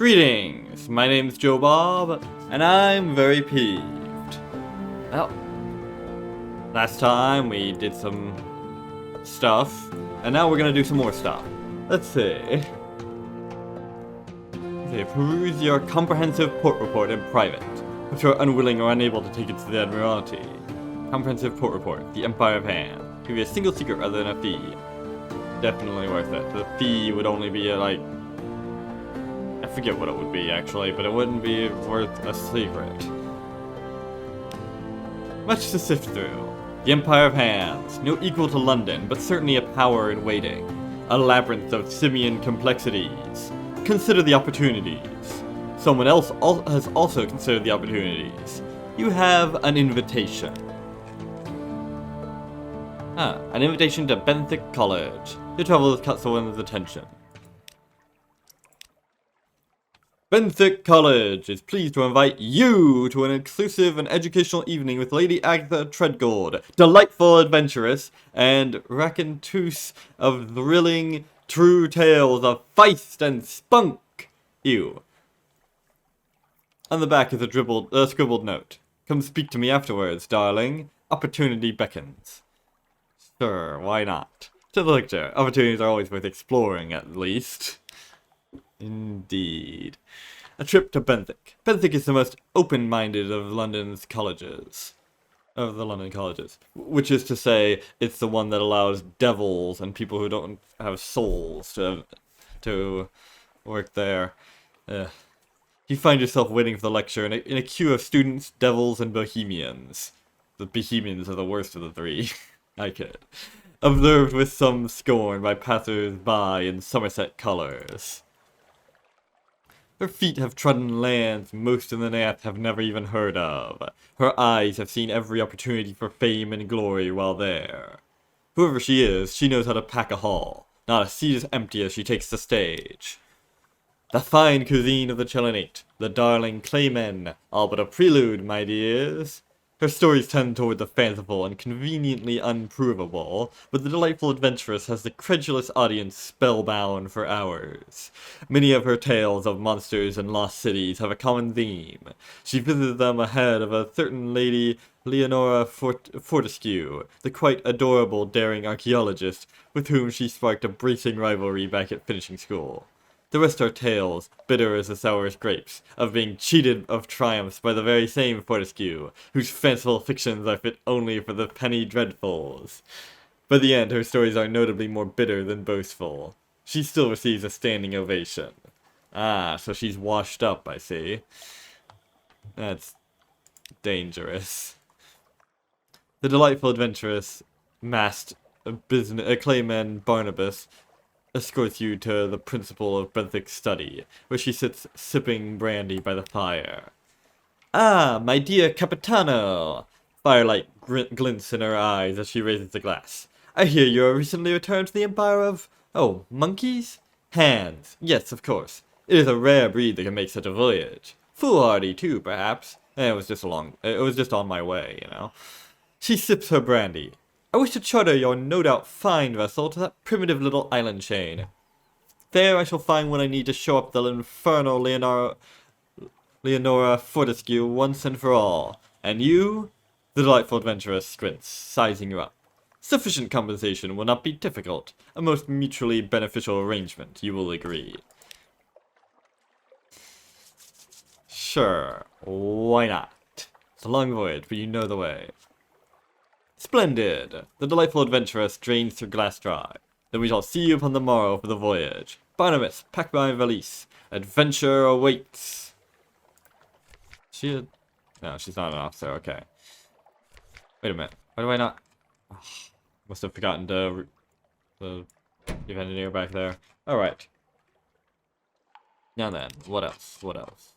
Greetings, my name's Joe Bob, and I'm very peeved. Well, last time we did some stuff, and now we're gonna do some more stuff. Let's see. Peruse your comprehensive port report in private, if you're unwilling or unable to take it to the Admiralty. Comprehensive port report, the Empire of Hand. Give you a single secret rather than a fee. Definitely worth it. The fee would only be like, I forget what it would be actually, but it wouldn't be worth a secret. Much to sift through. The Empire of Hands, no equal to London, but certainly a power in waiting. A labyrinth of simian complexities. Consider the opportunities. Someone else has also considered the opportunities. You have an invitation. An invitation to Benthic College. Your travel has caught someone's attention. Benthic College is pleased to invite you to an exclusive and educational evening with Lady Agatha Treadgold, delightful adventuress, and raconteuse of thrilling, true tales of feist and spunk. Ew. On the back is a scribbled note. Come speak to me afterwards, darling. Opportunity beckons. Sure, why not? To the lecture. Opportunities are always worth exploring, at least. Indeed. A trip to Benthic. Benthic is the most open-minded of London's colleges. Of the London colleges. Which is to say, it's the one that allows devils and people who don't have souls to work there. You find yourself waiting for the lecture in a queue of students, devils, and bohemians. The bohemians are the worst of the three. I kid. Observed with some scorn by passers-by in Somerset colours. Her feet have trodden lands most in the north have never even heard of. Her eyes have seen every opportunity for fame and glory while there. Whoever she is, she knows how to pack a hall. Not a seat is empty as she takes the stage. The fine cuisine of the Chelenate, the darling Claymen, all but a prelude, my dears. Her stories tend toward the fanciful and conveniently unprovable, but the delightful adventuress has the credulous audience spellbound for hours. Many of her tales of monsters and lost cities have a common theme. She visited them ahead of a certain Lady Leonora Fortescue, the quite adorable, daring archaeologist, with whom she sparked a bracing rivalry back at finishing school. The rest are tales, bitter as the sourest grapes, of being cheated of triumphs by the very same Fortescue, whose fanciful fictions are fit only for the penny dreadfuls. By the end, her stories are notably more bitter than boastful. She still receives a standing ovation. Ah, so she's washed up, I see. That's dangerous. The delightful adventuress, masked Clayman Barnabas, escorts you to the principal of Benthic's study, where she sits sipping brandy by the fire. Ah, my dear Capitano! Firelight glints in her eyes as she raises the glass. I hear you are recently returned to the empire of... oh, monkeys? Hands. Yes, of course. It is a rare breed that can make such a voyage. Foolhardy, too, perhaps. It was just on my way, you know. She sips her brandy. I wish to charter your no doubt fine vessel to that primitive little island chain. There I shall find what I need to show up the infernal Leonora Fortescue once and for all. And you? The delightful adventuress squints, sizing you up. Sufficient compensation will not be difficult. A most mutually beneficial arrangement, you will agree. Sure, why not? It's a long voyage, but you know the way. Splendid! The delightful adventuress drains her glass dry. Then we shall see you upon the morrow for the voyage. Barnabas, pack my valise. Adventure awaits! No, she's not an officer, okay. Wait a minute. Why do I not... Oh, must have forgotten to give engineer back there. Alright. Now then, what else? What else?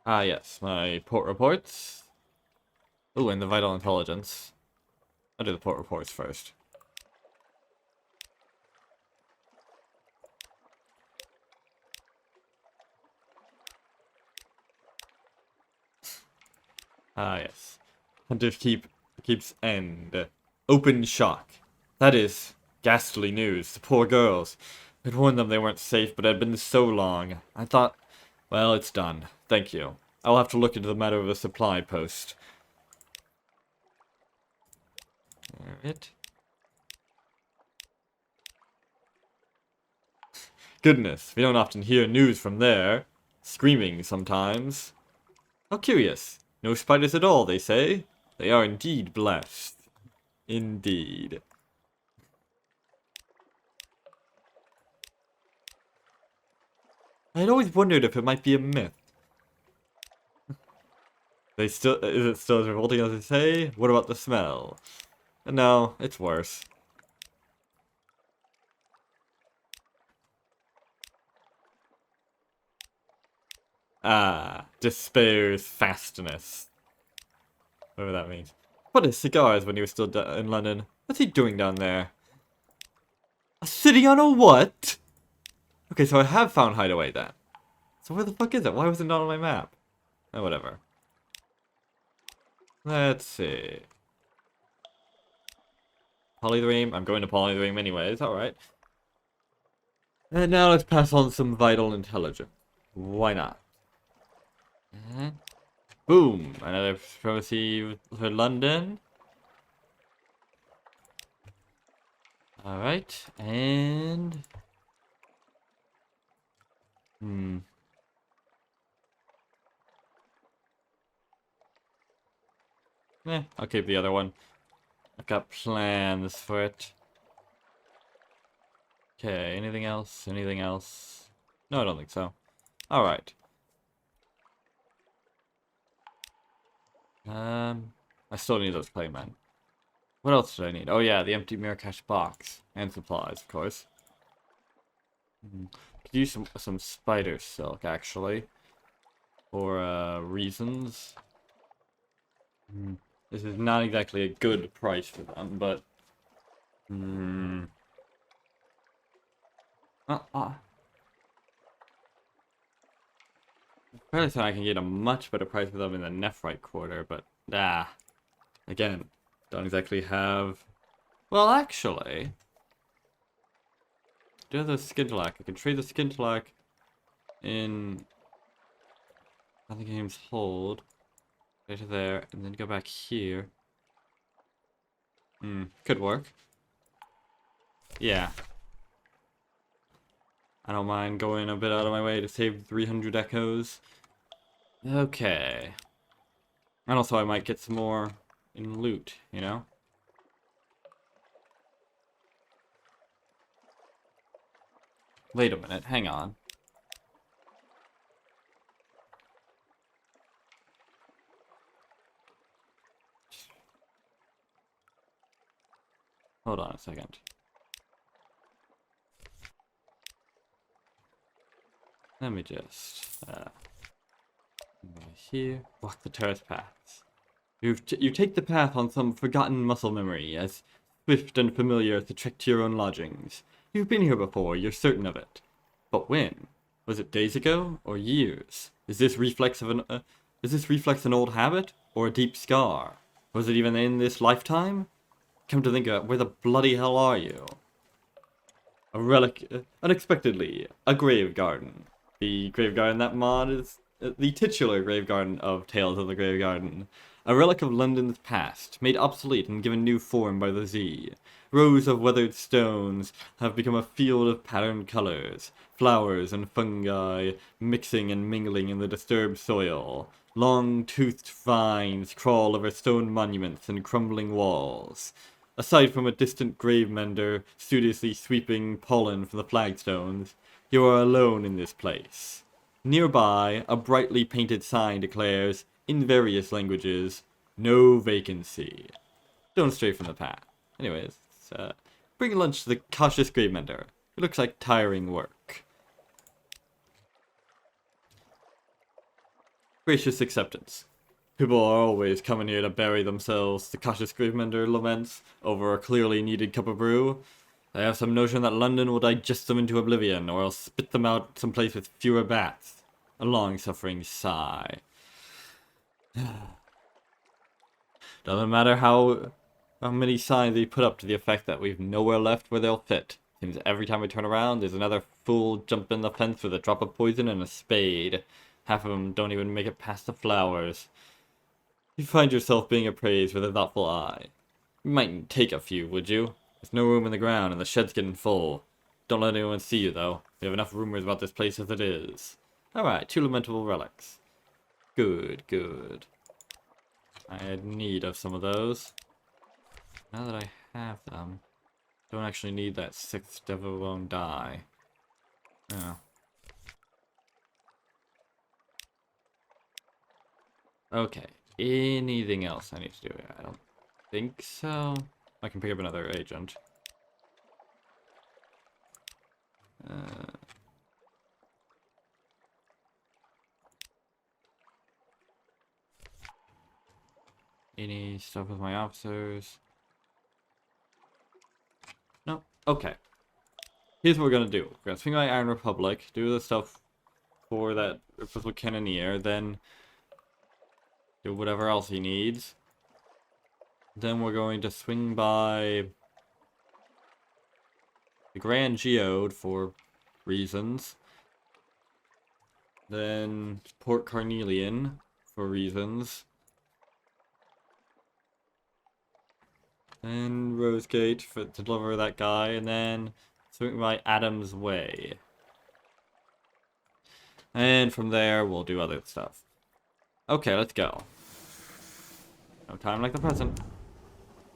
Ah, yes, my port reports. Ooh, and the vital intelligence. I'll do the port reports first. Ah, yes. Hunter's keeps end. Open shock. That is, Ghastly news. The poor girls. I'd warned them they weren't safe, but it had been so long. I thought, well, it's done. Thank you. I'll have to look into the matter of a supply post. Alright. Goodness, we don't often hear news from there. Screaming sometimes. How curious. No spiders at all, they say. They are indeed blessed. Indeed. I had always wondered if it might be a myth. Is it still as revolting as they say? What about the smell? No, it's worse. Ah, despair's fastness. Whatever that means. What is cigars when he was still in London? What's he doing down there? A city on a what? Okay, so I have found Hideaway then. So where the fuck is it? Why was it not on my map? Oh, whatever. Let's see. Polythreme. I'm going to Polythreme anyways, alright. And now let's pass on some vital intelligence. Why not? Boom! Another supremacy for London. Alright, and... I'll keep the other one. I've got plans for it. Okay, anything else? Anything else? No, I don't think so. Alright. I still need those claymen. What else did I need? Oh yeah, the empty mirror cache box. And supplies, of course. Could use some spider silk, actually. For, reasons. This is not exactly a good price for them, but... Fairly certain I can get a much better price for them in the Nephrite quarter, but again, don't exactly have. Well, actually, do the Skintalak. I can trade the Skintalak in. I think game's hold. Go to there, and then go back here. Could work. Yeah. I don't mind going a bit out of my way to save 300 echoes. Okay. And also I might get some more in loot, you know? Wait a minute, hang on. Hold on a second. Let me just here. Walk the terrace paths. You take the path on some forgotten muscle memory, as swift and familiar as the trek to your own lodgings. You've been here before, you're certain of it. But when? Was it days ago or years? Is this reflex an old habit or a deep scar? Was it even in this lifetime? Come to think of it, where the bloody hell are you? A relic, unexpectedly, a grave garden. The grave garden that mod is the titular grave garden of Tales of the Grave Garden. A relic of London's past, made obsolete and given new form by the Z. Rows of weathered stones have become a field of patterned colors, flowers and fungi mixing and mingling in the disturbed soil. Long-toothed vines crawl over stone monuments and crumbling walls. Aside from a distant grave mender studiously sweeping pollen from the flagstones, you are alone in this place. Nearby, a brightly painted sign declares, in various languages, no vacancy. Don't stray from the path. Anyways, bring lunch to the cautious grave mender. It looks like tiring work. Gracious acceptance. People are always coming here to bury themselves, the cautious grave mender laments, over a clearly needed cup of brew. They have some notion that London will digest them into oblivion, or else spit them out someplace with fewer bats. A long-suffering sigh. Doesn't matter how How many signs they put up to the effect that we've nowhere left where they'll fit? Seems every time we turn around, there's another fool jumping the fence with a drop of poison and a spade. Half of them don't even make it past the flowers. You find yourself being appraised with a thoughtful eye. You mightn't take a few, would you? There's no room in the ground, and the shed's getting full. Don't let anyone see you, though. We have enough rumors about this place as it is. Alright, 2 lamentable relics. Good, good. I had need of some of those. Now that I have them, don't actually need that 6th devil won't die. Oh. Okay. Anything else I need to do here? I don't think so. I can pick up another agent. Any stuff with my officers? No? Okay. Here's what we're gonna do. We're gonna swing by Iron Republic, do the stuff for that Purple Cannoneer, then do whatever else he needs. Then we're going to swing by the Grand Geode for reasons. Then Port Carnelian for reasons. Then Rosegate to deliver that guy, and then swing by Adam's Way. And from there, we'll do other stuff. Okay, let's go. No time like the present.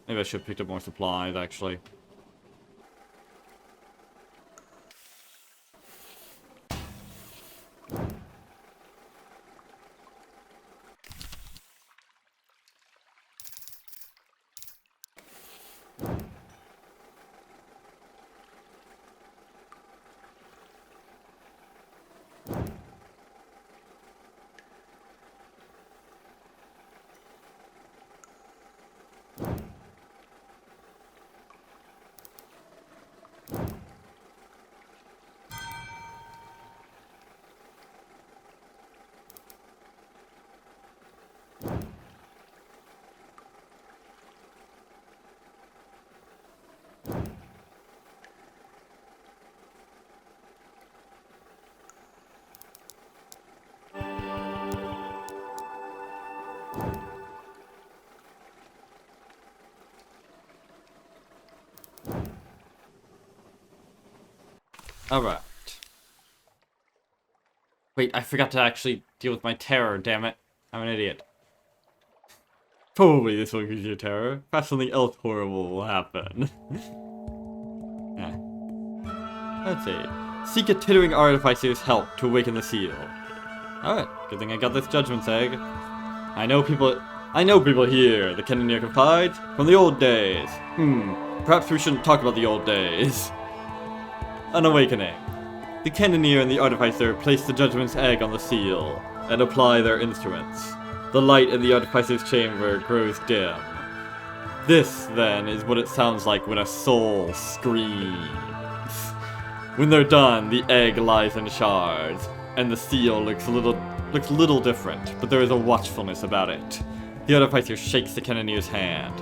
Maybe I should have picked up more supplies, actually. Alright. Wait, I forgot to actually deal with my terror, damn it. I'm an idiot. Probably this will give you terror. Perhaps something else horrible will happen. Let's see. Seek a tittering artificer's help to awaken the seal. Alright, good thing I got this judgment's egg. I know people here, the Cannoneer confides, from the old days. Perhaps we shouldn't talk about the old days. An awakening. The Cannoneer and the Artificer place the Judgment's egg on the seal, and apply their instruments. The light in the Artificer's chamber grows dim. This, then, is what it sounds like when a soul screams. When they're done, the egg lies in shards, and the seal looks little different, but there is a watchfulness about it. The Artificer shakes the Cannoneer's hand.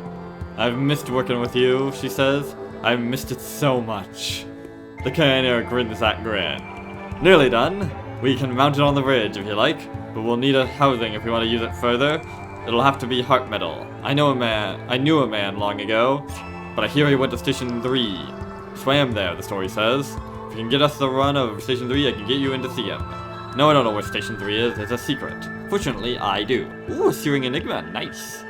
I've missed working with you, she says. I've missed it so much. The Cannoneer grins that grin. Nearly done. We can mount it on the bridge if you like, but we'll need a housing if we want to use it further. It'll have to be heart metal. I knew a man long ago, but I hear he went to Station 3. Swam there, the story says. If you can get us the run of Station 3, I can get you in to see him. No, I don't know where Station 3 is. It's a secret. Fortunately, I do. Ooh, Searing Enigma. Nice.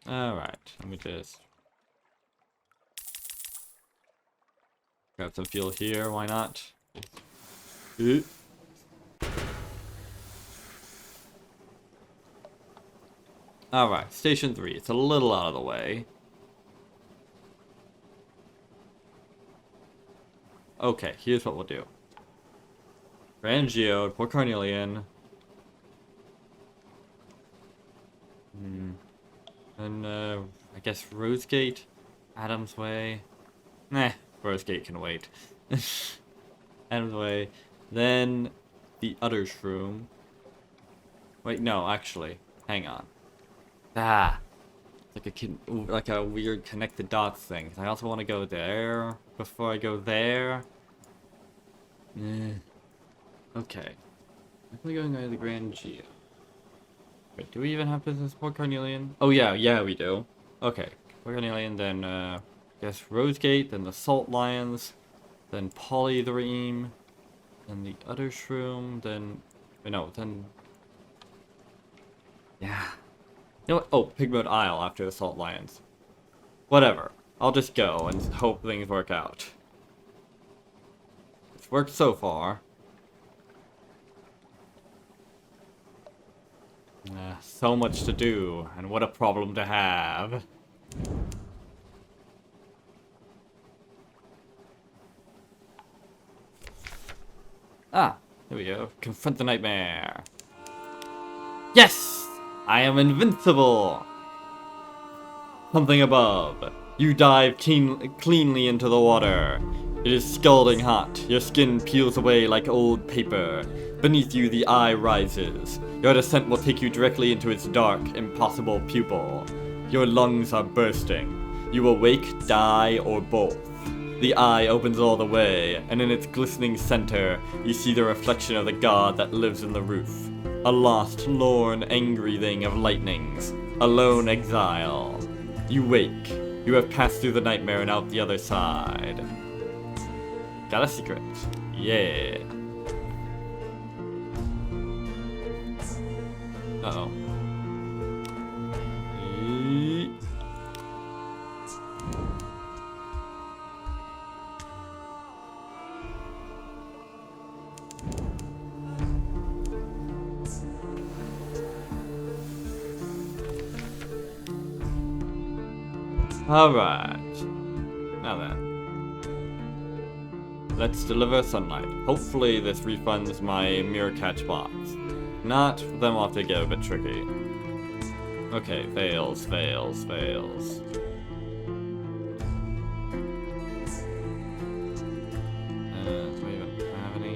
Alright, let me just grab some fuel here, why not? Alright, Station 3. It's a little out of the way. Okay, here's what we'll do. Grand Geode, Port Carnelian. And, I guess Rosegate, Adam's Way. Nah, Rosegate can wait. Adam's Way. Then, the Utter's Room. Wait, no, actually. Hang on. Ah. Like a weird connected dots thing. I also want to go there before I go there. Okay. Definitely going to the Grand Geo. Wait, do we even have business Port Carnelian? Oh yeah, we do. Okay. Port Carnelian, then I guess Rosegate, then the Salt Lions, then Polydream, then the Udder Shroom, then no, then yeah. You know what? Oh, Pigmote Isle after the Salt Lions. Whatever. I'll just go and hope things work out. It's worked so far. So much to do, and what a problem to have. Ah, here we go. Confront the nightmare. Yes! I am invincible! Something above. You dive cleanly into the water. It is scalding hot. Your skin peels away like old paper. Beneath you, the eye rises. Your descent will take you directly into its dark, impossible pupil. Your lungs are bursting. You awake, die, or both. The eye opens all the way, and in its glistening center, you see the reflection of the god that lives in the roof. A lost, lorn, angry thing of lightnings. A lone exile. You wake. You have passed through the nightmare and out the other side. Got a secret. Yeah. Uh-oh. Alright. Now then. Let's deliver sunlight. Hopefully this refunds my mirror catch box. Not, then we'll have to get a bit tricky. Okay, fails. Do I even have any?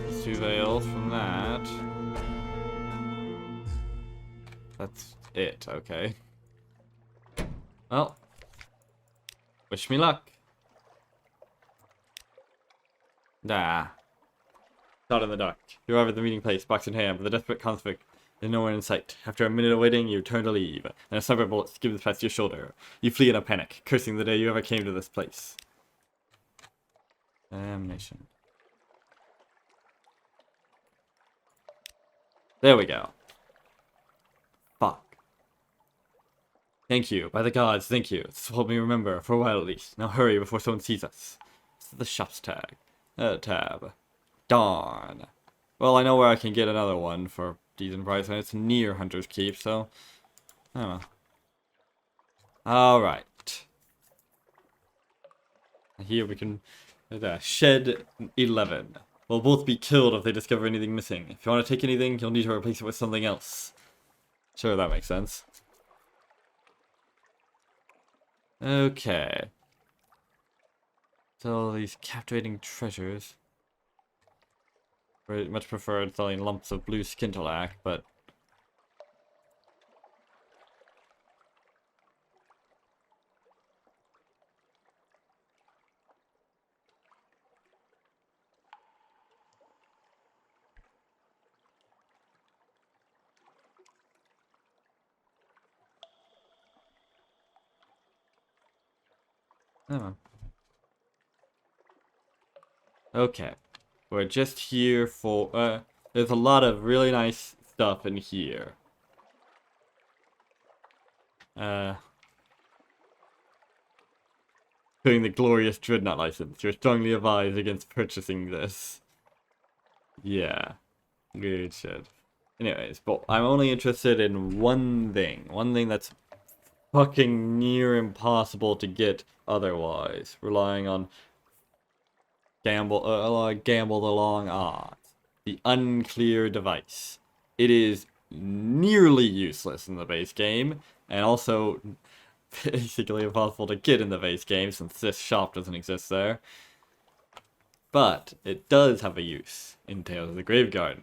There's 2 fails from that. That's it, okay. Well. Wish me luck. Nah. Shot in the dark. You arrive at the meeting place, box in hand, but the desperate convict is nowhere in sight. After a minute of waiting, you turn to leave, and a sniper bullet skims past your shoulder. You flee in a panic, cursing the day you ever came to this place. Damnation. There we go. Fuck. Thank you. By the gods, thank you. This will help me remember, for a while at least. Now hurry before someone sees us. This is the shop's tab. Darn. Well, I know where I can get another one for decent price, and it's near Hunter's Keep, so I don't know. Alright. Here we can... Shed 11. We'll both be killed if they discover anything missing. If you want to take anything, you'll need to replace it with something else. Sure, that makes sense. Okay. So these captivating treasures. Very much preferred selling lumps of blue skintalac, but... Oh. Okay. We're just here for, there's a lot of really nice stuff in here. Including the glorious Dreadnought license. You're strongly advised against purchasing this. Yeah. Good shit. Anyways, but I'm only interested in one thing. One thing that's fucking near impossible to get otherwise. Relying on gambled along odds. The unclear device. It is nearly useless in the base game, and also basically impossible to get in the base game since this shop doesn't exist there. But it does have a use in Tales of the Grave Garden.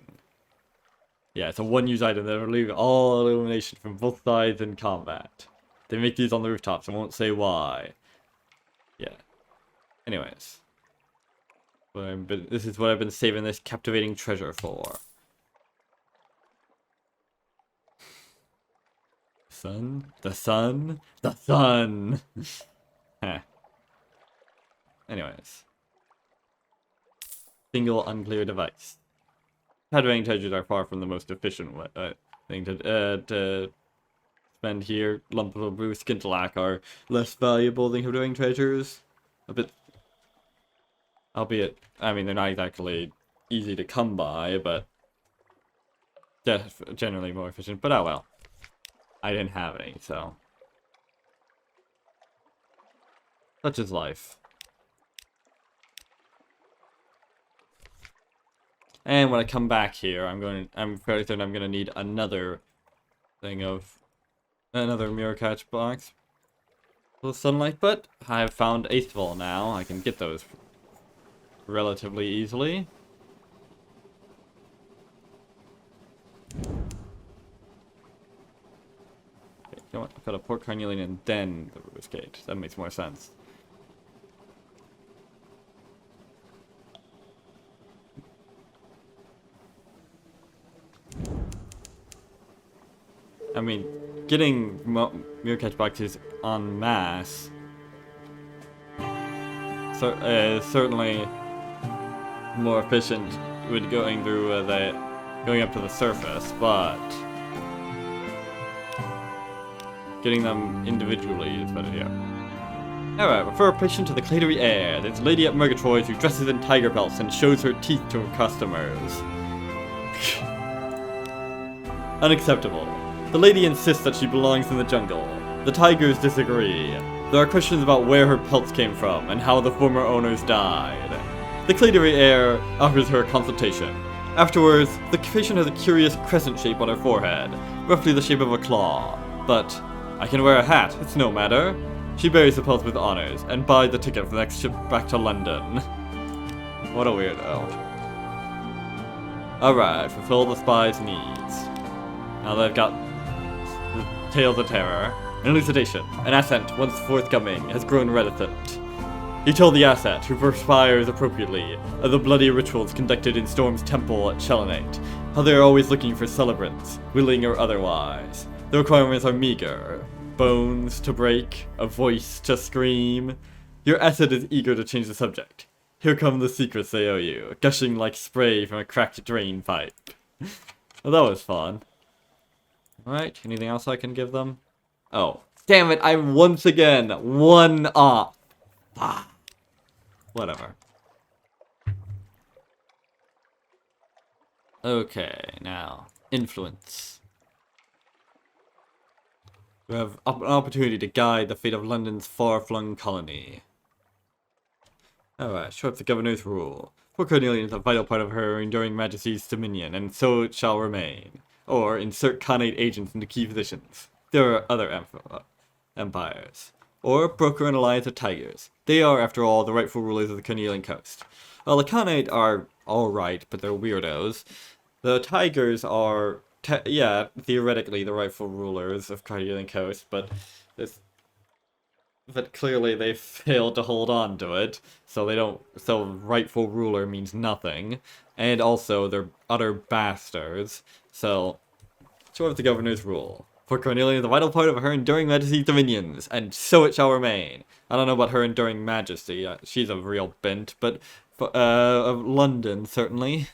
Yeah, it's a one-use item that will remove all illumination from both sides in combat. They make these on the rooftops, I won't say why. Yeah. Anyways. This is what I've been saving this captivating treasure for. Sun? The sun? The sun! Heh. Anyways. Single unclear device. Captivating treasures are far from the most efficient thing to spend here. Lump of blue skintillac are less valuable than captivating treasures. A bit. Albeit, I mean, they're not exactly easy to come by, but generally more efficient. But oh well. I didn't have any, so. Such is life. And when I come back here, I'm fairly certain I'm gonna need another thing of another mirror catch box with sunlight, but I've found Eighthful now. I can get those relatively easily. Okay, you know what? I've got a Port Carnelian and then the Ruinous Gate. That makes more sense. I mean, getting mirror catch boxes en masse is certainly more efficient with going through going up to the surface, but getting them individually is better here. Alright, refer a patient to the Clatery Air. There's a lady at Murgatroyd's who dresses in tiger pelts and shows her teeth to her customers. Unacceptable. The lady insists that she belongs in the jungle. The tigers disagree. There are questions about where her pelts came from and how the former owners died. The Clatery Air offers her a consultation. Afterwards, the patient has a curious crescent shape on her forehead, roughly the shape of a claw. But I can wear a hat, it's no matter. She buries the pelts with honors and buys the ticket for the next ship back to London. What a weirdo. Alright, fulfill the spy's needs. Now they've got Tales of Terror. An elucidation. An asset, once forthcoming, has grown reticent. He told the asset, who perspires appropriately, of the bloody rituals conducted in Storm's temple at Chelenate, how they are always looking for celebrants, willing or otherwise. The requirements are meager. Bones to break, a voice to scream. Your asset is eager to change the subject. Here come the secrets they owe you, gushing like spray from a cracked drain pipe. Well, that was fun. Alright, anything else I can give them? Oh, damn it, I'm once again one off. Ah, whatever. Okay, now, influence. We have an opportunity to guide the fate of London's far-flung colony. Alright, show up the governor's rule. Poor Cornelian is a vital part of her enduring majesty's dominion, and so it shall remain. Or insert Khanate agents into key positions. There are other empires. Or broker an alliance of tigers. They are, after all, the rightful rulers of the Cornelian coast. Well, the Khanate are alright, but they're weirdos. The tigers are, yeah, theoretically the rightful rulers of Cornelian coast, but clearly they failed to hold on to it, so rightful ruler means nothing. And also, they're utter bastards. So, show up the governor's rule. For Cornelia, the vital part of her enduring majesty's dominions, and so it shall remain. I don't know about her enduring majesty, she's a real bent, but of London, certainly.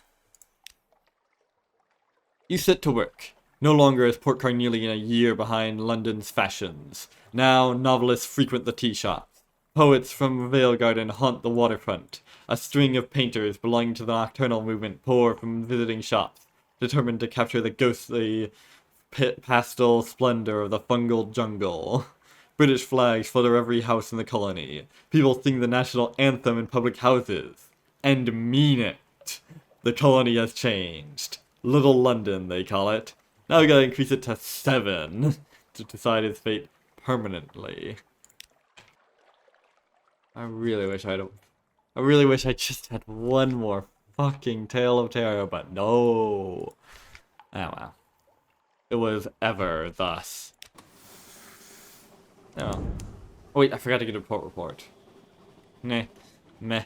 You set to work. No longer is Port Carnelian a year behind London's fashions. Now, novelists frequent the tea shops. Poets from Vale Garden haunt the waterfront. A string of painters belonging to the nocturnal movement pour from visiting shops, determined to capture the ghostly pastel splendor of the fungal jungle. British flags flutter every house in the colony. People sing the national anthem in public houses. And mean it. The colony has changed. Little London, they call it. Now we gotta increase it to 7 to decide its fate. permanently. I really wish I just had one more fucking Tale of Terror, but no. Oh well. It was ever thus. Oh. Oh wait, I forgot to get a report. Meh. Meh.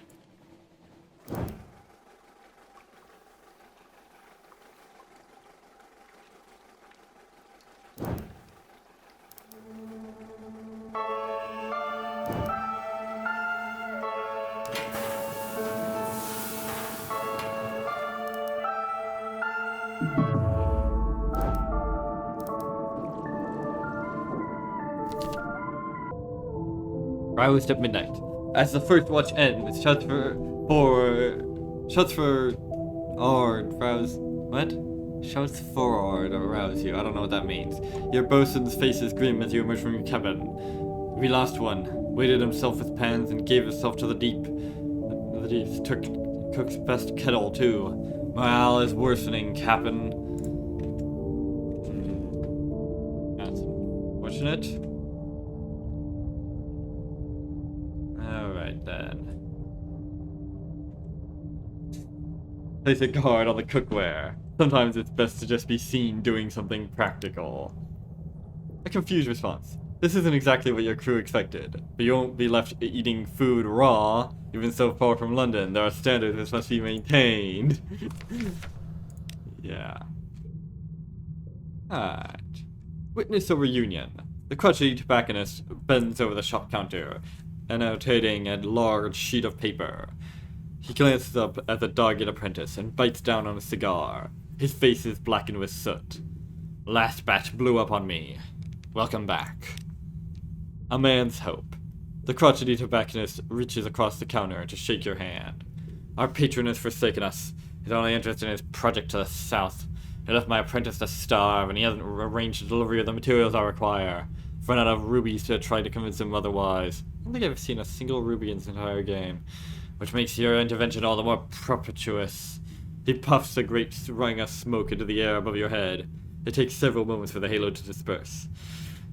Roused at midnight. As the first watch ends, shots for rouse. What? Shouts forward arouse you. I don't know what that means. Your bosun's face is grim as you emerge from your cabin. We lost one. Weighted himself with pans and gave himself to the deep. The deep took cook's best kettle too. Morale is worsening, Captain. That's unfortunate. Then place a guard on the cookware. Sometimes it's best to just be seen doing something practical. A confused response. This isn't exactly what your crew expected, but you won't be left eating food raw. Even so far from London, there are standards which must be maintained. Yeah. Alright. Witness a reunion. The crotchety tobacconist bends over the shop counter, annotating a large sheet of paper. He glances up at the dogged apprentice and bites down on a cigar. His face is blackened with soot. Last batch blew up on me. Welcome back. A man's hope. The crotchety tobacconist reaches across the counter to shake your hand. Our patron has forsaken us. His only interest in his project to the south. He left my apprentice to starve, and he hasn't arranged the delivery of the materials I require. I've run out of rubies to try to convince him otherwise. I don't think I've seen a single ruby in this entire game, which makes your intervention all the more propitious. He puffs a great ring of smoke into the air above your head. It takes several moments for the halo to disperse.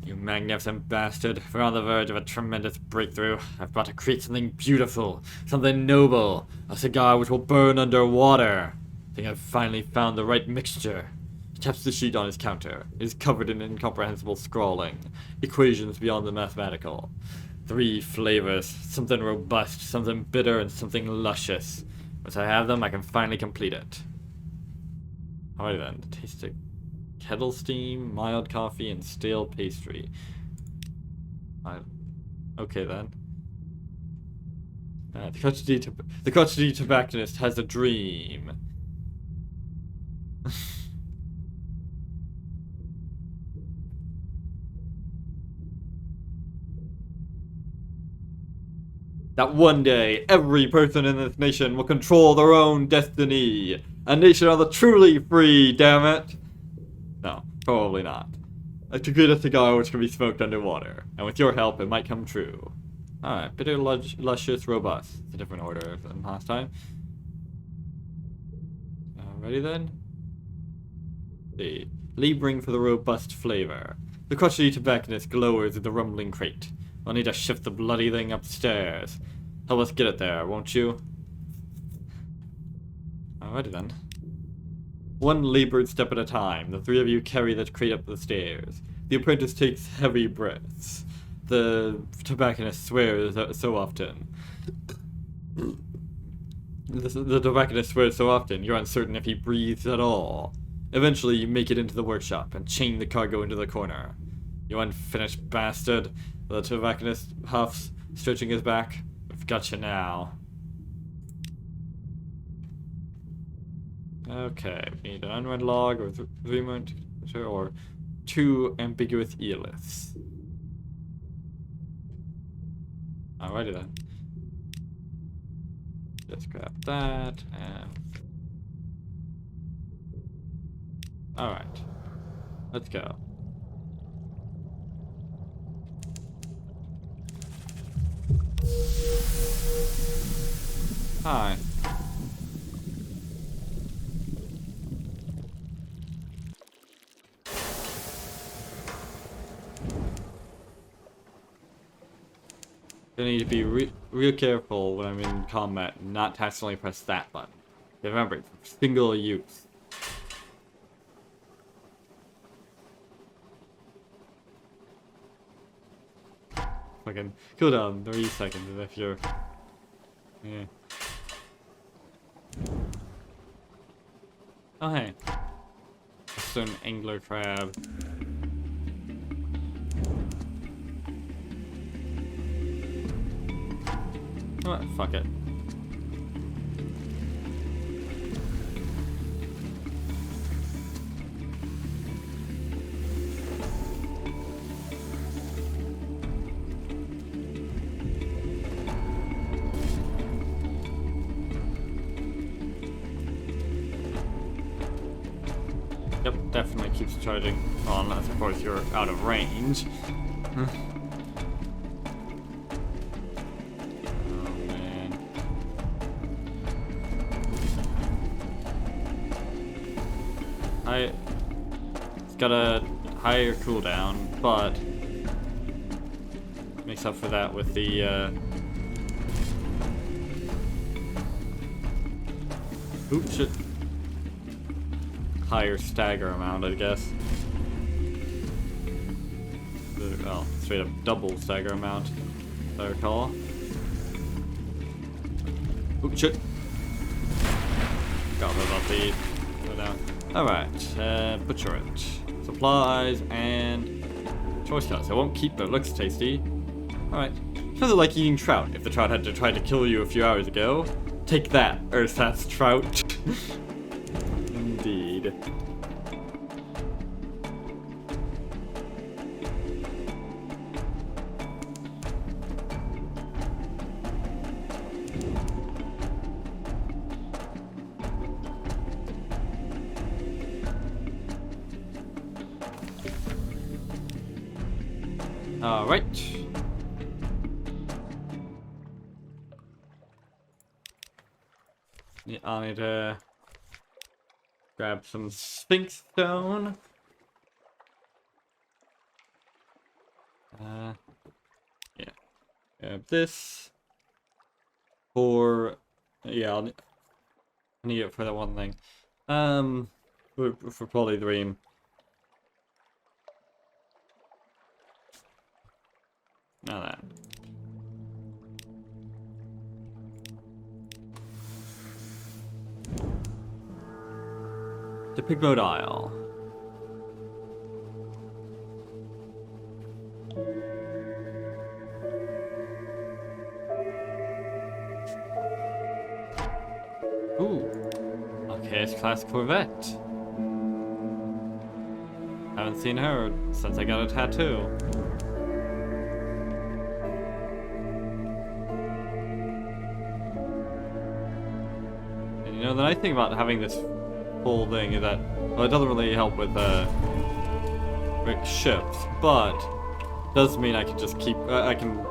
You magnificent bastard, we're on the verge of a tremendous breakthrough. I've brought to create something beautiful, something noble, a cigar which will burn underwater. I think I've finally found the right mixture. He taps the sheet on his counter. It is covered in incomprehensible scrawling, equations beyond the mathematical. 3 flavors, something robust, something bitter, and something luscious. Once I have them, I can finally complete it. Alright then, taste of kettle steam, mild coffee, and stale pastry. Okay then. The crotchety tobacconist has a dream. That one day, every person in this nation will control their own destiny. A nation of the truly free, damn it. No, probably not. I could create a cigar which can be smoked underwater, and with your help, it might come true. Alright, bitter, luscious, robust. It's a different order than last time. Ready then? Laboring for the robust flavor. The crotchety tobacconist glowers at the rumbling crate. I'll need to shift the bloody thing upstairs. Help us get it there, won't you? Alrighty then. One labored step at a time, the 3 of you carry the crate up the stairs. The apprentice takes heavy breaths. The tobacconist swears so often. The tobacconist swears so often, you're uncertain if he breathes at all. Eventually, you make it into the workshop and chain the cargo into the corner. You unfinished bastard. The tobacconist huffs, stretching his back. I've got you now. Okay, we need an unread log or 3 months or 2 ambiguous eoliths. Alrighty then. Just grab that and. Alright. Let's go. Hi. I need to be real careful when I'm in combat and not to accidentally press that button. Remember, it's single use. Fucking cooldown 3 seconds if you're... Yeah. Oh hey. Just an angler crab. Oh, fuck it. Yep, definitely keeps charging. Well, unless of course you're out of range. Oh man. It's got a higher cooldown, but makes up for that with the oops, shit. Higher stagger amount, I guess. Well, straight up double stagger amount, if I recall. Oops, shit. Got about the go down. Alright, butcher it. Supplies and choice cuts. I won't keep, but it looks tasty. Alright. Sounds like eating trout. If the trout had to try to kill you a few hours ago, take that, ersatz trout. Indeed. All right. Yeah, I need to grab some Sphinx stone. Yeah. Grab this. For yeah, I need it for that one thing. For probably the dream. Now that. The Pigmote Isle. Ooh. Okay, it's class Corvette. Haven't seen her since I got a tattoo. And you know, the nice thing about having this whole thing is that, well, it doesn't really help with ships, but does mean I can just keep, I can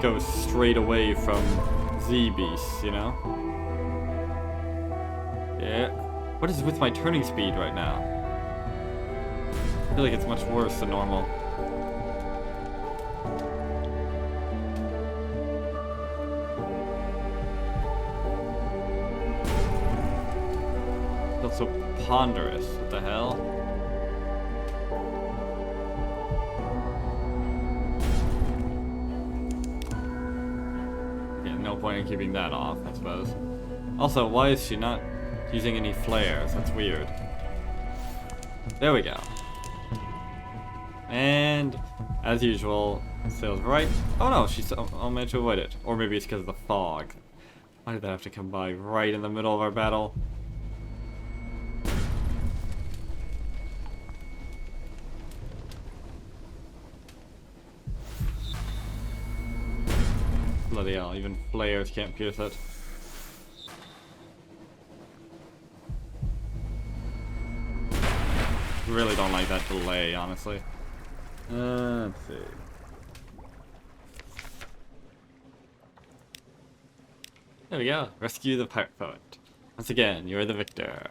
go straight away from Z-beasts, you know? Yeah. What is with my turning speed right now? I feel like it's much worse than normal. Feels so ponderous. What the hell? Yeah, no point in keeping that off, I suppose. Also, why is she not using any flares? That's weird. There we go. And, as usual, sails right. Oh no, I'll manage to avoid it. Or maybe it's because of the fog. Why did that have to come by right in the middle of our battle? Bloody hell, even flares can't pierce it. Really don't like that delay, honestly. Let's see. There we go. Rescue the pirate poet. Once again, you are the victor.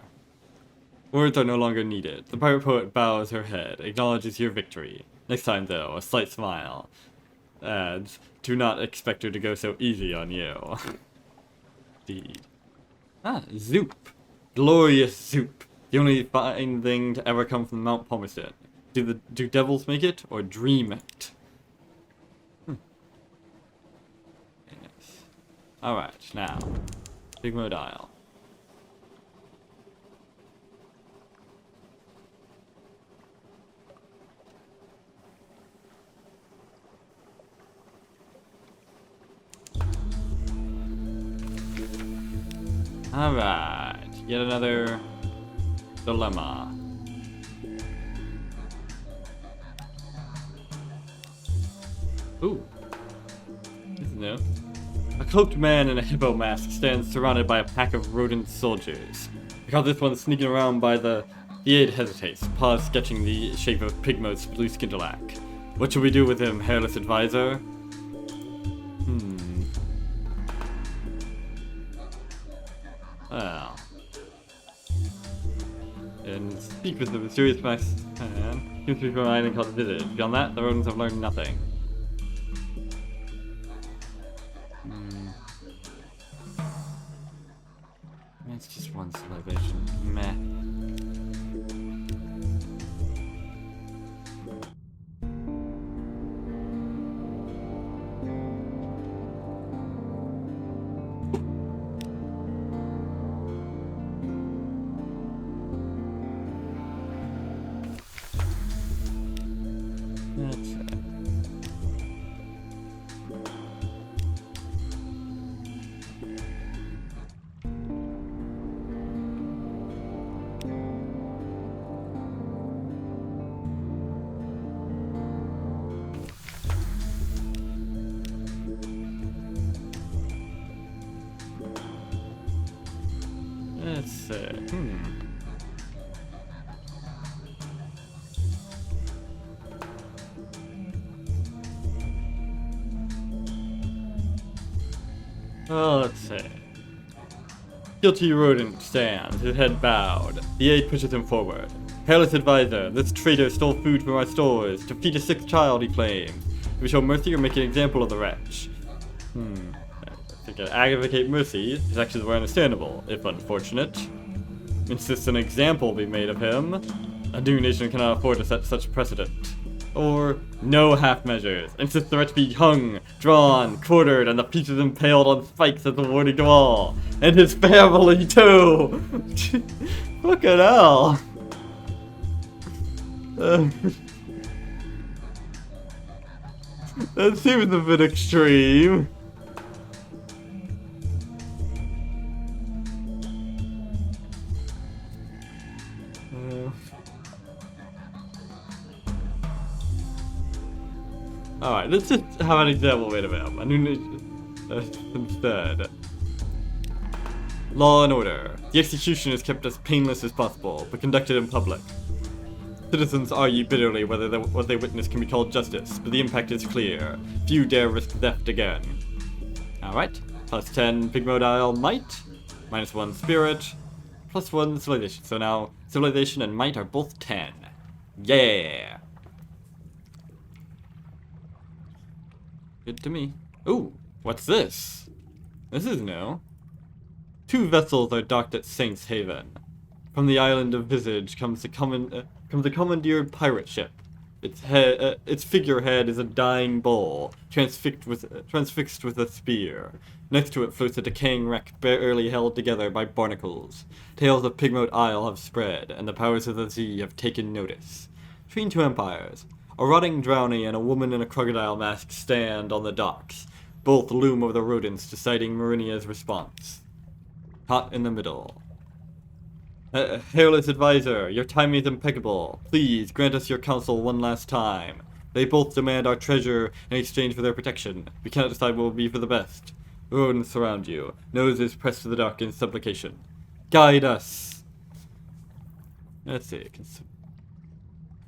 Words are no longer needed. The pirate poet bows her head, acknowledges your victory. Next time, though, a slight smile. adds, do not expect her to go so easy on you. Indeed. Zoop. Glorious Zoop. The only fine thing to ever come from Mount Palmerston. Do devils make it, or dream it? Yes. Alright, now. Pigmote Isle. Alright, yet another dilemma. Ooh. This is new. A cloaked man in a hippo mask stands surrounded by a pack of rodent soldiers. Because this one's sneaking around by the aide hesitates, pause sketching the shape of Pigmote's blue skintalak. What should we do with him, hairless advisor? Well. And speak with the mysterious masked man. Seems to be from an island called Visage. Beyond that, the rodents have learned nothing. It's just one civilization. Meh. That's it. Let's see. Well, let's see. Guilty rodent stands, his head bowed. The aide pushes him forward. Hairless advisor, this traitor stole food from our stores to feed a sick child, he claims. Do we show mercy or make an example of the wretch? I think advocate mercy is actually more understandable, if unfortunate. Insists an example be made of him. A new nation cannot afford to set such precedent. Or, no half measures. Insists the wretch be hung, drawn, quartered, and the pieces impaled on spikes as a warning to all. And his family, too! Fucking hell! That seems a bit extreme. Alright, let's just have an example made of him. A new nation instead. Law and order. The execution is kept as painless as possible, but conducted in public. Citizens argue bitterly whether what they witness can be called justice, but the impact is clear. Few dare risk theft again. Alright, plus 10 Pigmote Isle might, minus 1 spirit, plus 1 civilization. So now civilization and might are both 10. Yeah! Good to me. Ooh, what's this? This is new. 2 vessels are docked at Saint's Haven. From the island of Visage comes a commandeered pirate ship. Its figurehead is a dying bull, transfixed with a spear. Next to it floats a decaying wreck barely held together by barnacles. Tales of Pigmote Isle have spread, and the powers of the sea have taken notice. Between 2 empires, a rotting drowning and a woman in a crocodile mask stand on the docks. Both loom over the rodents, deciding Murinia's response. Caught in the middle. Hairless advisor, your timing is impeccable. Please, grant us your counsel one last time. They both demand our treasure in exchange for their protection. We cannot decide what will be for the best. Rodents surround you. Noses pressed to the dock in supplication. Guide us! Let's see.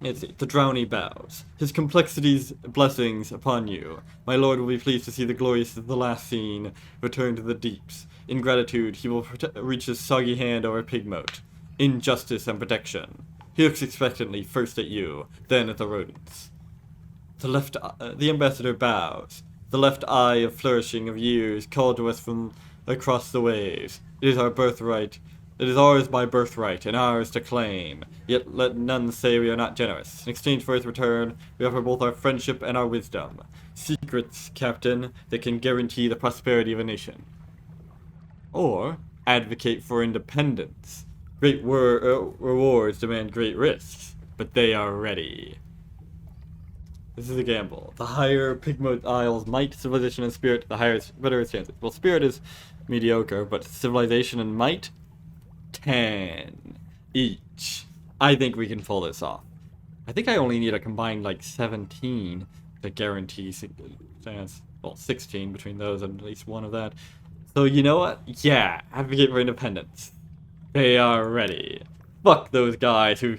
The drowny bows. His complexity's blessings upon you. My lord will be pleased to see the glorious of the last scene return to the deeps. In gratitude, he will reach his soggy hand over Pigmote. In justice and protection. He looks expectantly first at you, then at the rodents. The ambassador bows. The left eye of flourishing of years called to us from across the waves. It is our birthright. It is ours by birthright, and ours to claim. Yet let none say we are not generous. In exchange for its return, we offer both our friendship and our wisdom. Secrets, Captain, that can guarantee the prosperity of a nation. Or advocate for independence. Great rewards demand great risks, but they are ready. This is a gamble. The higher Pigmote Isle's might, civilization, and spirit, the higher, better its chances. Well, spirit is mediocre, but civilization and might, 10 each. I think we can pull this off. I think I only need a combined like 17 to guarantee chance. Well, 16 between those and at least one of that. So you know what? Yeah, advocate for independence. They are ready. Fuck those guys who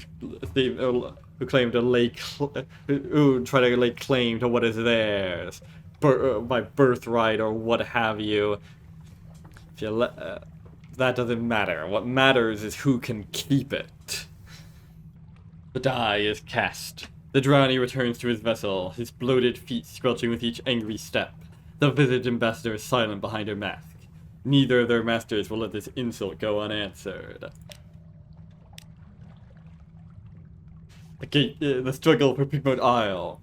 claim to who try to lay claim to what is theirs by birthright or what have you. If you that doesn't matter. What matters is who can keep it. The die is cast. The drowning returns to his vessel, his bloated feet squelching with each angry step. The visaged ambassador is silent behind her mask. Neither of their masters will let this insult go unanswered. The struggle for Pigmote Isle.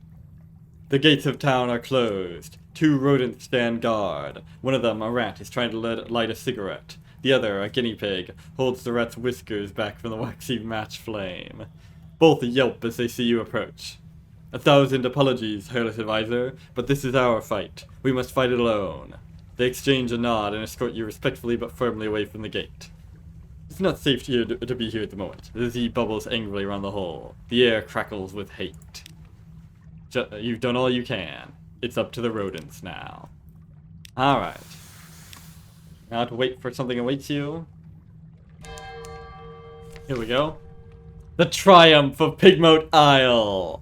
The gates of town are closed. 2 rodents stand guard. One of them, a rat, is trying to light a cigarette. The other, a guinea pig, holds the rat's whiskers back from the waxy match flame. Both yelp as they see you approach. 1,000 apologies, hairless advisor, but this is our fight. We must fight it alone. They exchange a nod and escort you respectfully but firmly away from the gate. It's not safe here to be here at the moment. The sea bubbles angrily around the hole. The air crackles with hate. You've done all you can. It's up to the rodents now. Alright. Now to wait for something awaits you. Here we go. The triumph of Pigmote Isle!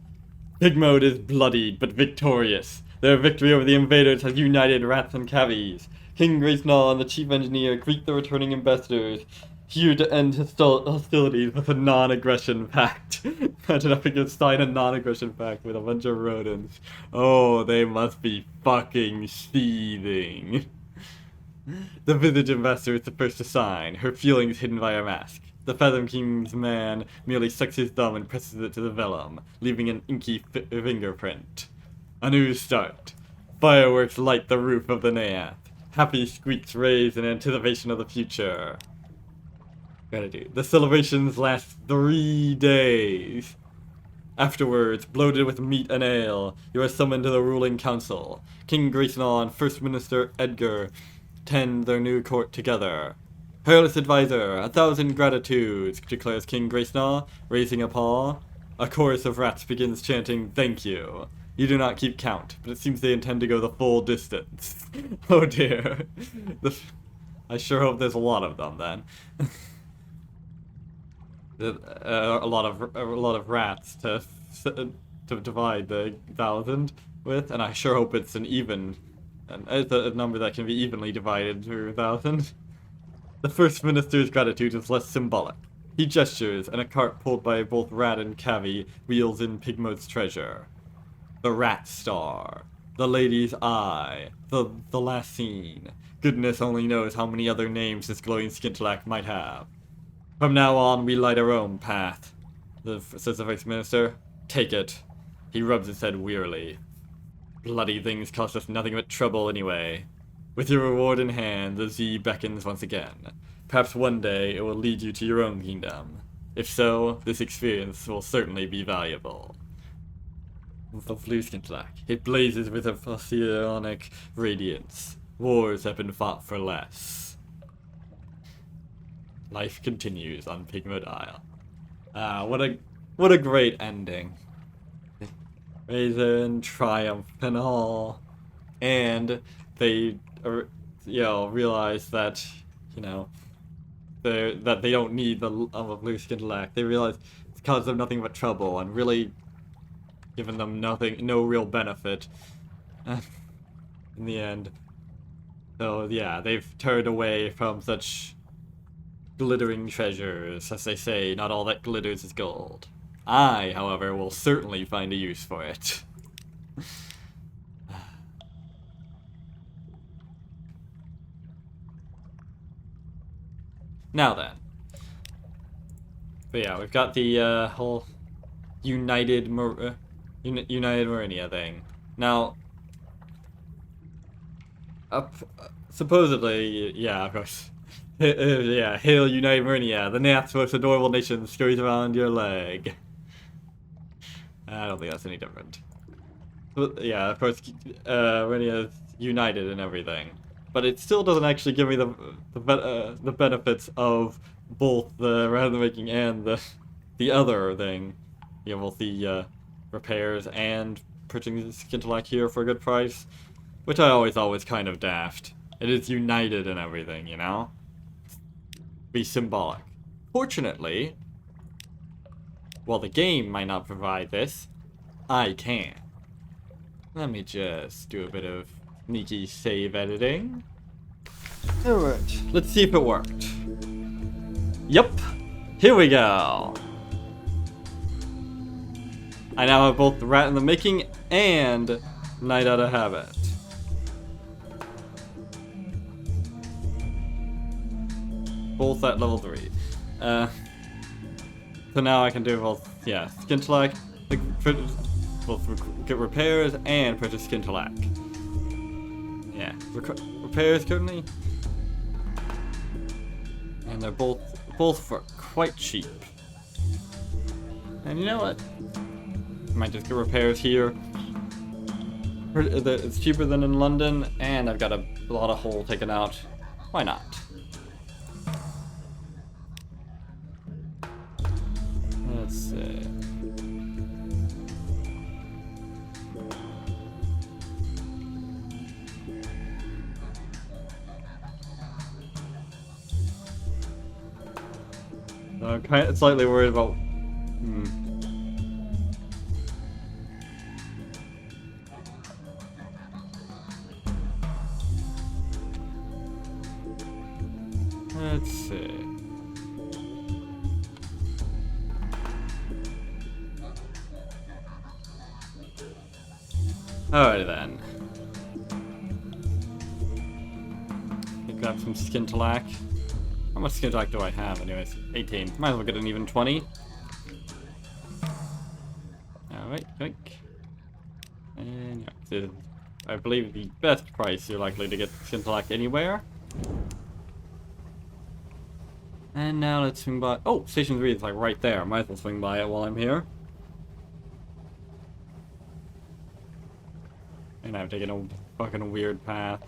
Pigmote is bloodied but victorious. Their victory over the invaders has united rats and cavies. King Graysnaw and the chief engineer greet the returning ambassadors, here to end hostilities with a non-aggression pact. Imagine having to sign a non-aggression pact with a bunch of rodents. Oh, they must be fucking seething. The visage ambassador is the first to sign, her feelings hidden by a mask. The Fathom King's man merely sucks his thumb and presses it to the vellum, leaving an inky fingerprint. A new start. Fireworks light the roof of the Naath. Happy squeaks raise in anticipation of the future. Gratitude. The celebrations last 3 days. Afterwards, bloated with meat and ale, you are summoned to the ruling council. King Graysnaw and First Minister Edgar tend their new court together. Hairless advisor, 1,000 gratitudes, declares King Graysnaw, raising a paw. A chorus of rats begins chanting, thank you. You do not keep count, but it seems they intend to go the full distance. Oh dear. I sure hope there's a lot of them then. A lot of rats to divide the 1,000 with, and I sure hope it's it's a number that can be evenly divided through 1,000. The First Minister's gratitude is less symbolic. He gestures, and a cart pulled by both rat and cavy wheels in Pigmote's treasure. The Rat Star, the Lady's Eye, the last scene. Goodness only knows how many other names this glowing scintillack might have. From now on, we light our own path, says the First Minister. Take it. He rubs his head wearily. Bloody things cost us nothing but trouble anyway. With your reward in hand, the Z beckons once again. Perhaps one day it will lead you to your own kingdom. If so, this experience will certainly be valuable. The blue scintillack. It blazes with a phosphorescent radiance. Wars have been fought for less. Life continues on Pigmote Isle. What a great ending. Raisin, triumph, and all. And they, realize that, that they don't need the blue scintillack. They realize it's caused them nothing but trouble, and really given them no real benefit in the end. So yeah, they've turned away from such glittering treasures. As they say, not all that glitters is gold. I, however, will certainly find a use for it. Now then. But yeah, we've got the whole United Murinia thing. Now, supposedly, yeah, of course. Yeah, hail United Murinia, the napp's most adorable nation scurries around your leg. I don't think that's any different. But yeah, of course, Murinia's united and everything. But it still doesn't actually give me the benefits of both the random making and the other thing. You know, both the repairs and purchasing Skintellak here for a good price, which I always thought was kind of daft. It is united and everything, you know? Be symbolic. Fortunately, while the game might not provide this, I can. Let me just do a bit of sneaky save editing. Alright, let's see if it worked. Yep, here we go. I now have both the Rat in the Making and Night Out of Habit. Both at level 3. So now I can do both, yeah, Skintellak, both get repairs and purchase Skintellak. Yeah, repairs currently. And they're both for quite cheap. And you know what? I might just get repairs here. It's cheaper than in London, and I've got a lot of hole taken out. Why not? Let's see. I'm kind of slightly worried about. Let's see. Alright then. Grab some Skintellak. How much Skintellak do I have anyways? 18. Might as well get an even 20. Alright, quick. And yeah, I believe the best price you're likely to get Skintellak anywhere. And now let's swing by. Oh, Station 3 is like right there. Might as well swing by it while I'm here. And I've taken a fucking weird path.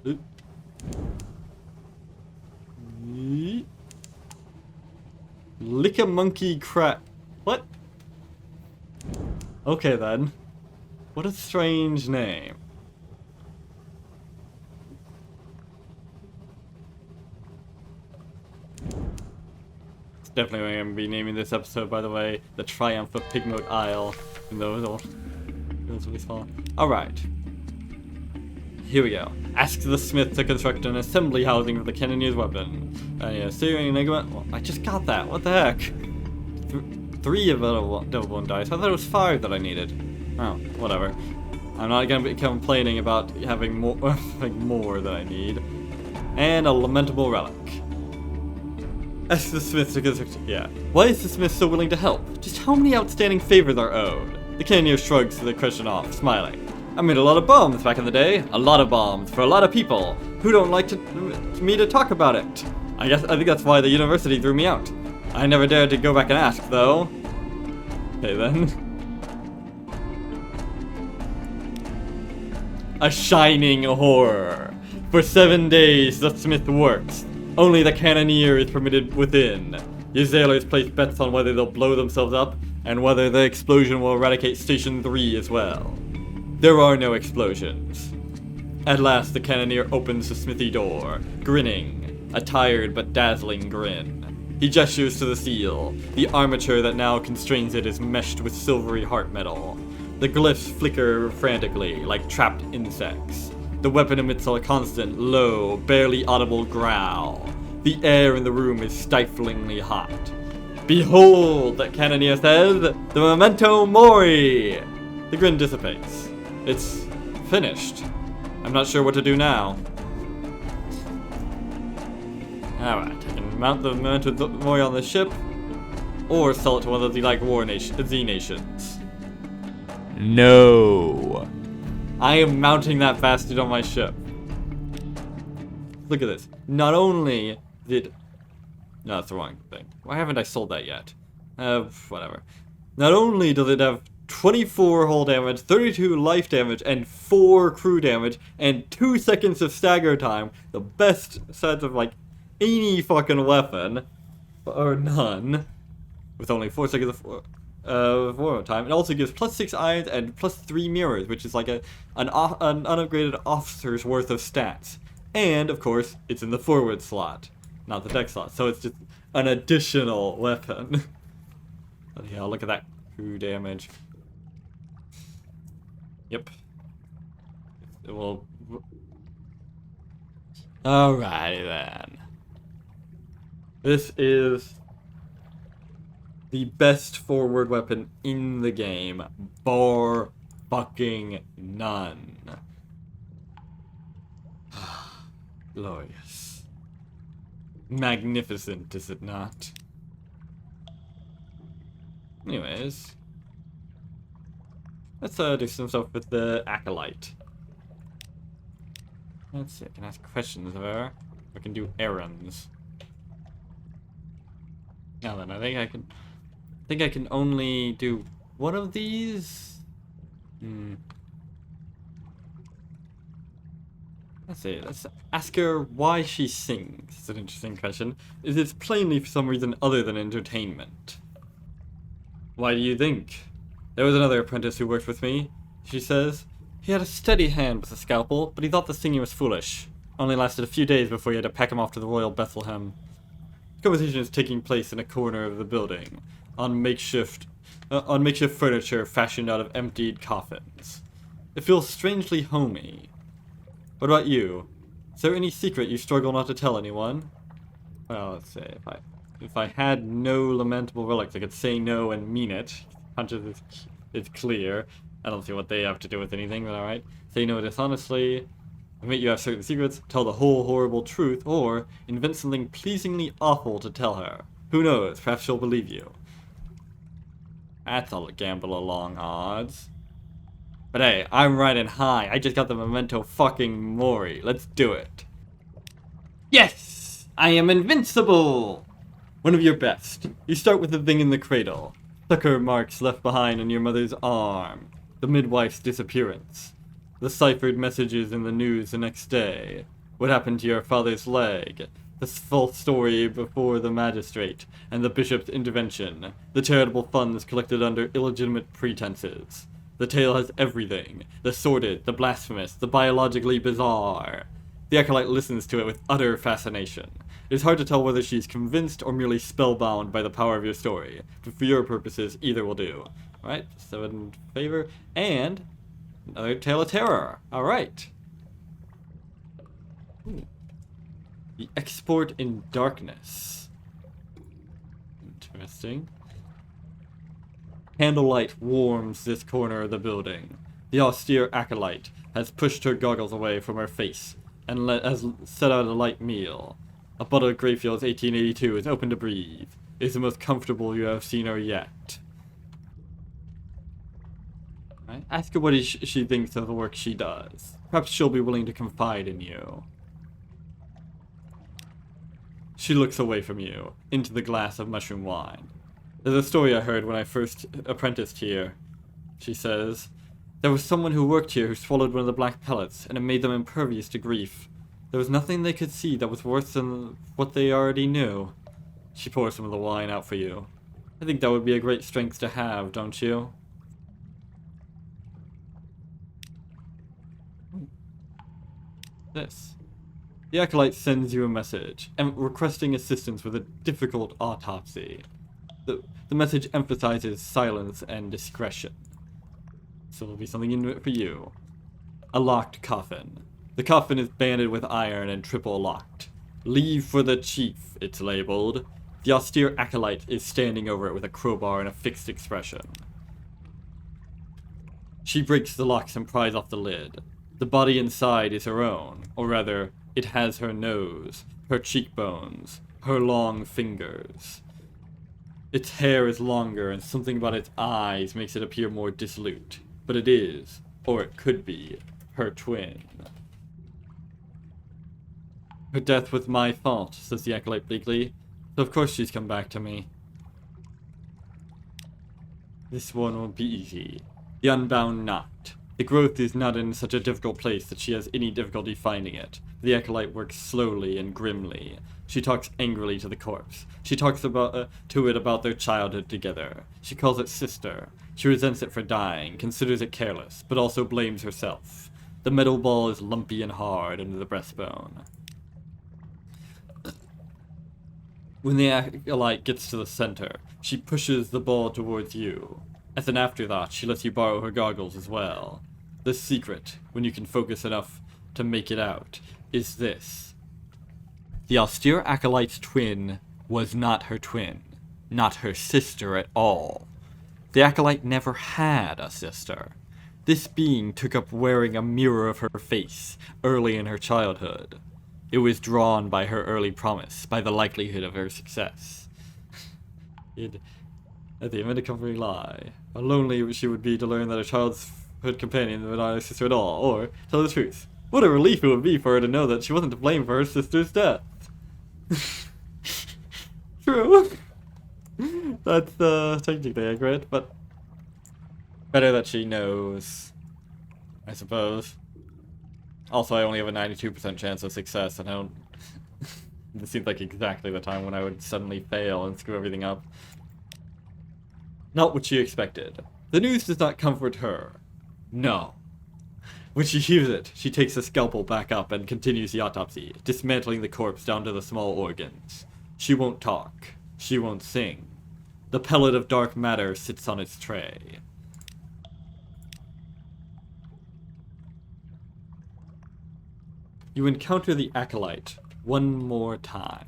Oop. Lick a monkey crap. What? Okay then. What a strange name. Definitely going to be naming this episode, by the way, The Triumph of Pigmote Isle. And those will be small. Alright. Here we go. Ask the smith to construct an assembly housing for the cannoneer's weapon. Yeah, Syrian Enigma. Well, I just got that. What the heck? 3 of double one dice. I thought it was 5 that I needed. Oh, whatever. I'm not going to be complaining about having more, like more than I need. And a lamentable relic. Ask the smith to construct. Yeah. Why is the smith so willing to help? Just how many outstanding favors are owed? The cannoneer shrugs the question off, smiling. I made a lot of bombs back in the day. A lot of bombs for a lot of people who don't like me to talk about it. I think that's why the university threw me out. I never dared to go back and ask, though. Okay then. A shining horror. For 7 days the smith works. Only the cannoneer is permitted within. Your sailors place bets on whether they'll blow themselves up, and whether the explosion will eradicate Station 3 as well. There are no explosions. At last the cannoneer opens the smithy door, grinning, a tired but dazzling grin. He gestures to the seal. The armature that now constrains it is meshed with silvery heart metal. The glyphs flicker frantically, like trapped insects. The weapon emits a constant, low, barely audible growl. The air in the room is stiflingly hot. Behold, Cannoneer says, the memento mori! The grin dissipates. It's finished. I'm not sure what to do now. Alright, I can mount the memento mori on the ship, or sell it to one of the like Z nations. No. I am mounting that bastard on my ship. Look at this. Not only did... No, that's the wrong thing. Why haven't I sold that yet? Whatever. Not only does it have 24 hull damage, 32 life damage, and 4 crew damage, and 2 seconds of stagger time, the best sets of, like, any fucking weapon, or none, with only 4 seconds of forward time. It also gives +6 irons and +3 mirrors, which is like an unupgraded officer's worth of stats. And, of course, it's in the forward slot, not the deck slot, so it's just an additional weapon. Yeah, look at that crew damage. Yep. It will... Alrighty then. This is the best forward weapon in the game, bar fucking none. Glorious. Magnificent, is it not? Anyways, let's do some stuff with the Acolyte. Let's see, I can ask questions of her. I can do errands. Now then, I think I can only do one of these. Let's see, let's ask her why she sings. It's an interesting question. It's plainly for some reason other than entertainment. Why do you think? There was another apprentice who worked with me, she says. He had a steady hand with a scalpel, but he thought the singing was foolish. Only lasted a few days before he had to pack him off to the Royal Bethlehem. The conversation is taking place in a corner of the building, on makeshift furniture fashioned out of emptied coffins. It feels strangely homey. What about you? Is there any secret you struggle not to tell anyone? Well, let's say, if I had no lamentable relics, I could say no and mean it. Punches is clear. I don't see what they have to do with anything, but alright. Say no dishonestly. Admit you have certain secrets, tell the whole horrible truth, or invent something pleasingly awful to tell her. Who knows, perhaps she'll believe you. That's a gamble of long odds. But hey, I'm riding high. I just got the memento fucking mori. Let's do it. Yes! I am invincible! One of your best. You start with the thing in the cradle. Sucker marks left behind on your mother's arm. The midwife's disappearance. The ciphered messages in the news the next day. What happened to your father's leg. The full story before the magistrate. And the bishop's intervention. The charitable funds collected under illegitimate pretenses. The tale has everything. The sordid, the blasphemous, the biologically bizarre. The Acolyte listens to it with utter fascination. It is hard to tell whether she's convinced or merely spellbound by the power of your story, but for your purposes, either will do. Alright, 7 in favor, and another Tale of Terror. Alright. The Export in Darkness. Interesting. Candlelight warms this corner of the building. The austere Acolyte has pushed her goggles away from her face and has set out a light meal. A bottle of Greyfield's 1882 is open to breathe. It is the most comfortable you have seen her yet. Right. Ask her what she thinks of the work she does. Perhaps she'll be willing to confide in you. She looks away from you, into the glass of mushroom wine. There's a story I heard when I first apprenticed here, she says. There was someone who worked here who swallowed one of the black pellets, and it made them impervious to grief. There was nothing they could see that was worse than what they already knew. She pours some of the wine out for you. I think that would be a great strength to have, don't you? This. The Acolyte sends you a message, requesting assistance with a difficult autopsy. The message emphasizes silence and discretion. So there'll be something in it for you. A locked coffin. The coffin is banded with iron and triple locked. Leave for the chief, it's labeled. The austere acolyte is standing over it with a crowbar and a fixed expression. She breaks the locks and pries off the lid. The body inside is her own, or rather, it has her nose, her cheekbones, her long fingers. Its hair is longer, and something about its eyes makes it appear more dissolute. But it is, or it could be, her twin. Her death was my fault, says the acolyte bleakly. So of course she's come back to me. This one won't be easy. The unbound knot. The growth is not in such a difficult place that she has any difficulty finding it. The acolyte works slowly and grimly. She talks angrily to the corpse. She talks to it about their childhood together. She calls it sister. She resents it for dying, considers it careless, but also blames herself. The metal ball is lumpy and hard under the breastbone. When the acolyte gets to the center, she pushes the ball towards you. As an afterthought, she lets you borrow her goggles as well. The secret, when you can focus enough to make it out, is this. The austere acolyte's twin was not her twin, not her sister at all. The acolyte never had a sister. This being took up wearing a mirror of her face early in her childhood. It was drawn by her early promise, by the likelihood of her success. At the end of a comforting lie, how lonely she would be to learn that her childhood companion was not her sister at all, or, tell the truth, what a relief it would be for her to know that she wasn't to blame for her sister's death. True. That's technically accurate, but better that she knows, I suppose. Also, I only have a 92% chance of success, and I don't... This seems like exactly the time when I would suddenly fail and screw everything up. Not what she expected. The news does not comfort her. No. When she hears it, she takes the scalpel back up and continues the autopsy, dismantling the corpse down to the small organs. She won't talk. She won't sing. The pellet of dark matter sits on its tray. You encounter the acolyte one more time.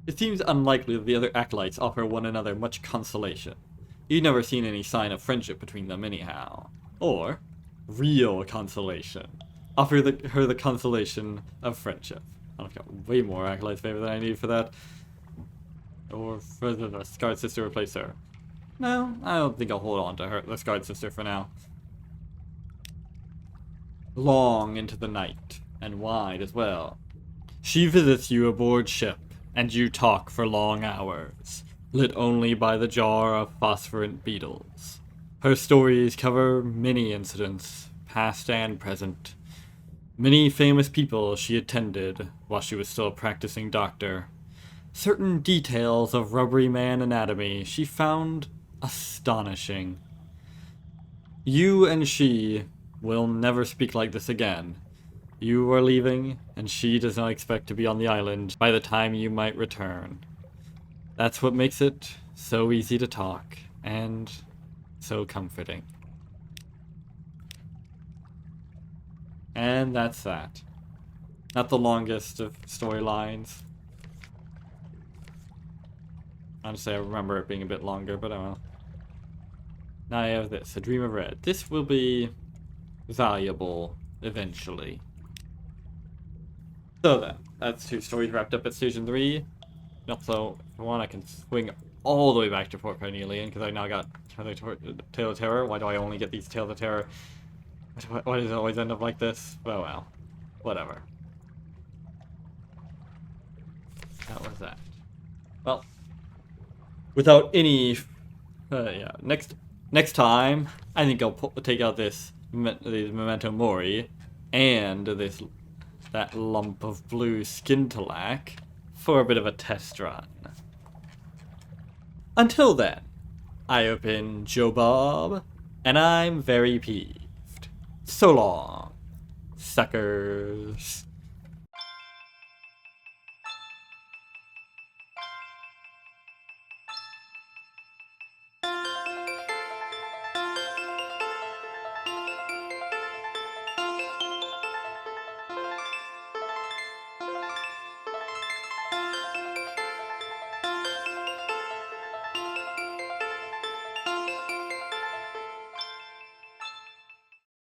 It seems unlikely that the other acolytes offer one another much consolation. You've never seen any sign of friendship between them anyhow. Or, real consolation. Offer her the consolation of friendship. I've got way more acolytes favor than I need for that. Or for the Scarred Sister replace her. No, I don't think I'll hold on to her, the Scarred Sister for now. Long into the night, and wide as well. She visits you aboard ship, and you talk for long hours, lit only by the jar of phosphorant beetles. Her stories cover many incidents, past and present. Many famous people she attended while she was still a practicing doctor. Certain details of rubbery man anatomy she found astonishing. You and she will never speak like this again. You are leaving, and she does not expect to be on the island by the time you might return. That's what makes it so easy to talk, and so comforting. And that's that. Not the longest of storylines. Honestly, I remember it being a bit longer, but I don't know. Now I have this, A Dream of Red. This will be valuable eventually. So then, that's 2 stories wrapped up at Station 3. Also, if I want, I can swing all the way back to Port Carnelian, because I now got Tale of Terror. Why do I only get these Tales of Terror? Why does it always end up like this? Oh well. Whatever. That was that. Well, without any... yeah, next time, I think I'll take out this Memento Mori and that lump of blue Skintalak for a bit of a test run. Until then, I have been Joe Bob, and I'm very peeved. So long, suckers.